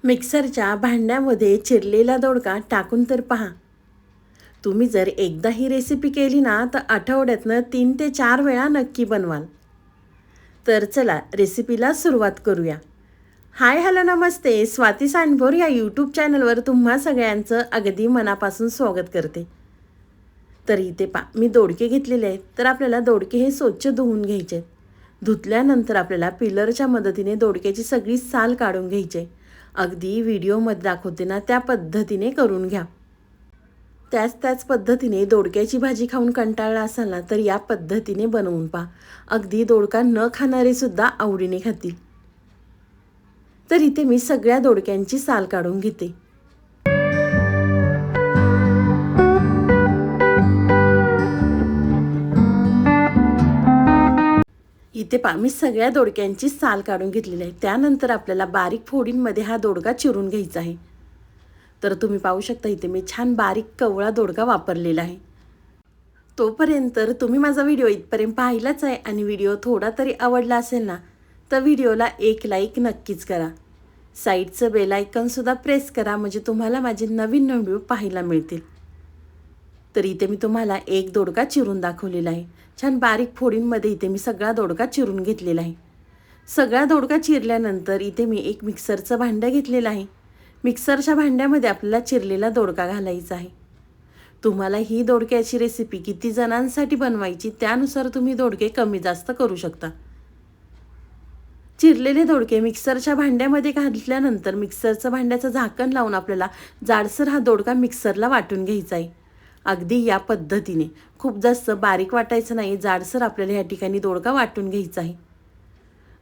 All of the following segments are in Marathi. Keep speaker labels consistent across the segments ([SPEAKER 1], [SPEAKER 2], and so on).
[SPEAKER 1] मिक्सरच्या भांड्यामध्ये चिरलेला दोडका टाकून तर पहा. तुम्ही जर एकदा ही रेसिपी केली ना तर आठवड्यातनं 3 ते 4 वेळा नक्की बनवाल. तर चला रेसिपीला सुरुवात करूया. हाय हॅलो नमस्ते, स्वाती सांडभोर या यूट्यूब चॅनलवर तुम्हा सगळ्यांचं अगदी मनापासून स्वागत करते. तर इथे मी दोडके घेतलेले आहेत. तर आपल्याला दोडके हे स्वच्छ धुवून घ्यायचे आहेत. धुतल्यानंतर आपल्याला पिलरच्या मदतीने दोडक्याची सगळी साल काढून घ्यायची. अगदी व्हिडिओमध्ये दाखवते ना त्या पद्धतीने करून घ्या. त्याच पद्धतीने दोडक्याची भाजी खाऊन कंटाळला असाल ना तर या पद्धतीने बनवून पहा. अगदी दोडका न खाणारे सुद्धा आवडीने खातील. तर इथे मी सगळ्या दोडक्यांची साल काढून घेते. इथे मी सगळ्या दोडक्यांची साल काढून घेतलेली आहे. त्यानंतर आपल्याला बारीक फोडींमध्ये हा दोडका चिरून घ्यायचा आहे. तर तुम्ही पाहू शकता इथे मी छान बारीक कवळा दोडका वापरलेला आहे. तोपर्यंत तुम्ही माझा व्हिडिओ इथपर्यंत पाहिलाच आहे आणि व्हिडिओ थोडा तरी आवडला असेल ना तर व्हिडिओला एक लाईक नक्कीच करा. साईडचं बेल आयकॉनसुद्धा प्रेस करा म्हणजे तुम्हाला माझे नवीन व्हिडिओ पाहायला मिळतील. तर इथे मी तुम्हाला एक दोडका चिरून दाखवलेला आहे. छान बारीक फोडींमध्ये इथे मी सगळा दोडका चिरून घेतलेला आहे. सगळा दोडका चिरल्यानंतर इथे मी एक मिक्सरचं भांडं घेतलेलं आहे. मिक्सरच्या भांड्यामध्ये आपल्याला चिरलेला दोडका घालायचा आहे. तुम्हाला ही दोडक्याची रेसिपी किती जणांसाठी बनवायची त्यानुसार तुम्ही दोडके कमी जास्त करू शकता. चिरलेले दोडके मिक्सरच्या भांड्यामध्ये घातल्यानंतर मिक्सरचं भांड्याचं झाकण लावून आपल्याला जाडसर हा दोडका मिक्सरला वाटून घ्यायचा आहे. अगदी या पद्धतीने खूप जास्त बारीक वाटायचं नाही, जाडसर आपल्याला या ठिकाणी दोडका वाटून घ्यायचा आहे.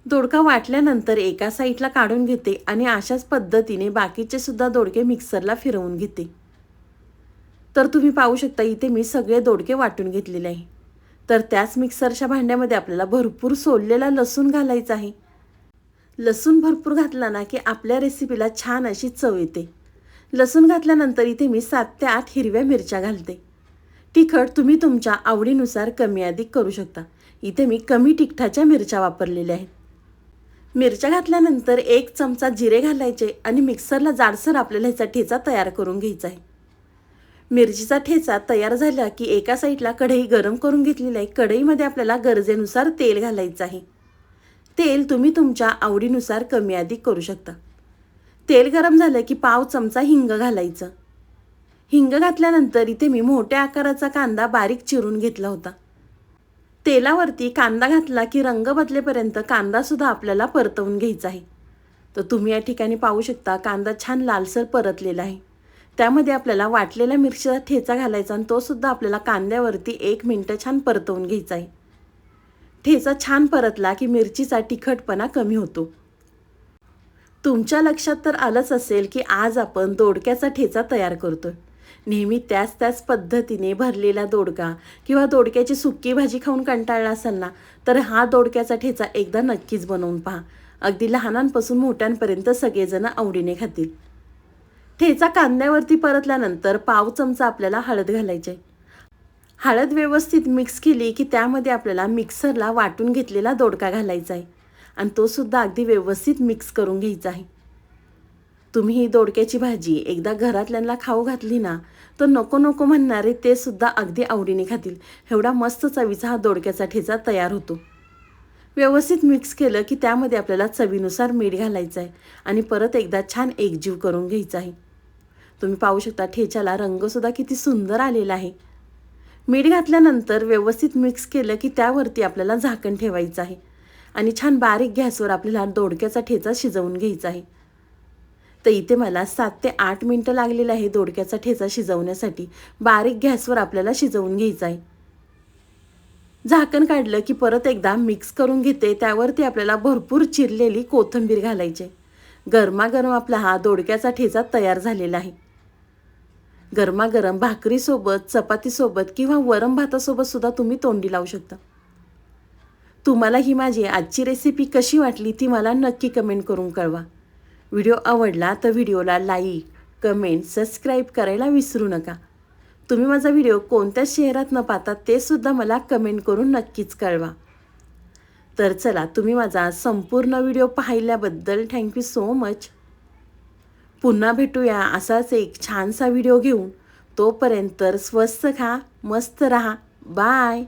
[SPEAKER 1] दोडका वाटल्यानंतर एका साईडला काढून घेते आणि अशाच पद्धतीने बाकीचे सुद्धा दोडके मिक्सरला फिरवून घेते. तर तुम्ही पाहू शकता इथे मी सगळे दोडके वाटून घेतलेले आहे. तर त्याच मिक्सरच्या भांड्यामध्ये आपल्याला भरपूर सोललेला लसूण घालायचा आहे. लसूण भरपूर घातला ना की आपल्या रेसिपीला छान अशी चव येते. लसूण घातल्यानंतर इथे मी 7 ते 8 हिरव्या मिरच्या घालते. तिखट तुम्ही तुमच्या आवडीनुसार कमी अधिक करू शकता. इथे मी कमी तिखटाच्या मिरच्या वापरलेल्या आहेत. मिरच्या घातल्यानंतर 1 चमचा जिरे घालायचे आणि मिक्सरला जाडसर आपल्याला ह्याचा ठेचा तयार करून घ्यायचा आहे. मिरचीचा ठेचा तयार झाला की एका साईडला कढई गरम करून घेतलेली आहे. कढईमध्ये आपल्याला गरजेनुसार तेल घालायचं आहे. तेल तुम्ही तुमच्या आवडीनुसार कमी अधिक करू शकता. तेल गरम झालं की पाव चमचा हिंग घालायचं. हिंग घातल्यानंतर इथे मी मोठ्या आकाराचा कांदा बारीक चिरून घेतला होता. तेलावरती कांदा घातला की रंग बदलेपर्यंत कांदासुद्धा आपल्याला परतवून घ्यायचा आहे. तर तुम्ही या ठिकाणी पाहू शकता कांदा छान लालसर परतलेला आहे. त्यामध्ये आपल्याला वाटलेला मिरचीचा ठेचा घालायचा आणि तो सुद्धा आपल्याला कांद्यावरती 1 मिनिट छान परतवून घ्यायचा आहे. ठेचा छान परतला की मिरचीचा तिखटपणा कमी होतो. तुमच्या लक्षात तर आलंच असेल की आज आपण दोडक्याचा ठेचा तयार करतोय. नेहमी त्याच पद्धतीने भरलेला दोडका किंवा दोडक्याची सुक्की भाजी खाऊन कंटाळला असाल ना तर हा दोडक्याचा ठेचा एकदा नक्कीच बनवून पहा. अगदी लहानांपासून मोठ्यांपर्यंत सगळेजण आवडीने खातील. ठेचा कांद्यावरती परतल्यानंतर पाव चमचा आपल्याला हळद घालायचे. हळद व्यवस्थित मिक्स केली की त्यामध्ये आपल्याला मिक्सरला वाटून घेतलेला दोडका घालायचा आहे आणि तो सुद्धा अगदी व्यवस्थित मिक्स करून घ्यायचा आहे. तुम्ही ही दोडक्याची भाजी एकदा घरातल्यांना खाऊ घातली ना तर नको नको म्हणणारे ते सुद्धा अगदी आवडीने खातील. एवढा मस्त चवीचा हा दोडक्याचा ठेचा तयार होतो. व्यवस्थित मिक्स केलं की त्यामध्ये आपल्याला चवीनुसार मीठ घालायचं आहे आणि परत एकदा छान एकजीव करून घ्यायचा आहे. तुम्ही पाहू शकता ठेच्याला रंगसुद्धा किती सुंदर आलेला आहे. मीठ घातल्यानंतर व्यवस्थित मिक्स केलं की त्यावरती आपल्याला झाकण ठेवायचं आहे आणि छान बारीक गॅसवर आपल्याला दोडक्याचा ठेचा शिजवून घ्यायचा आहे. तर इथे मला 7 ते 8 मिनिटं लागलेलं आहे दोडक्याचा ठेचा शिजवण्यासाठी. बारीक गॅसवर आपल्याला शिजवून घ्यायचा आहे. झाकण काढलं की परत एकदा मिक्स करून घेते. त्यावरती आपल्याला भरपूर चिरलेली कोथिंबीर घालायची. गरमागरम आपला हा दोडक्याचा ठेचा तयार झालेला आहे. गरमागरम भाकरीसोबत, चपातीसोबत किंवा वरण भातासोबत सुद्धा तुम्ही तोंडी लावू शकता. तुम्हाला ही माझी आजची रेसिपी कशी वाटली ती मला नक्की कमेंट करून कळवा. व्हिडिओ आवडला तर व्हिडिओला लाईक, कमेंट, सबस्क्राईब करायला विसरू नका. तुम्ही माझा व्हिडिओ कोणत्या शहरात न पाहता ते सुद्धा मला कमेंट करून नक्कीच कळवा. तर चला तुम्ही माझा संपूर्ण व्हिडिओ पाहिल्याबद्दल थँक्यू सो मच. पुन्हा भेटूया असाच एक छानसा व्हिडिओ घेऊन. तोपर्यंत स्वस्त खा, मस्त रहा. बाय.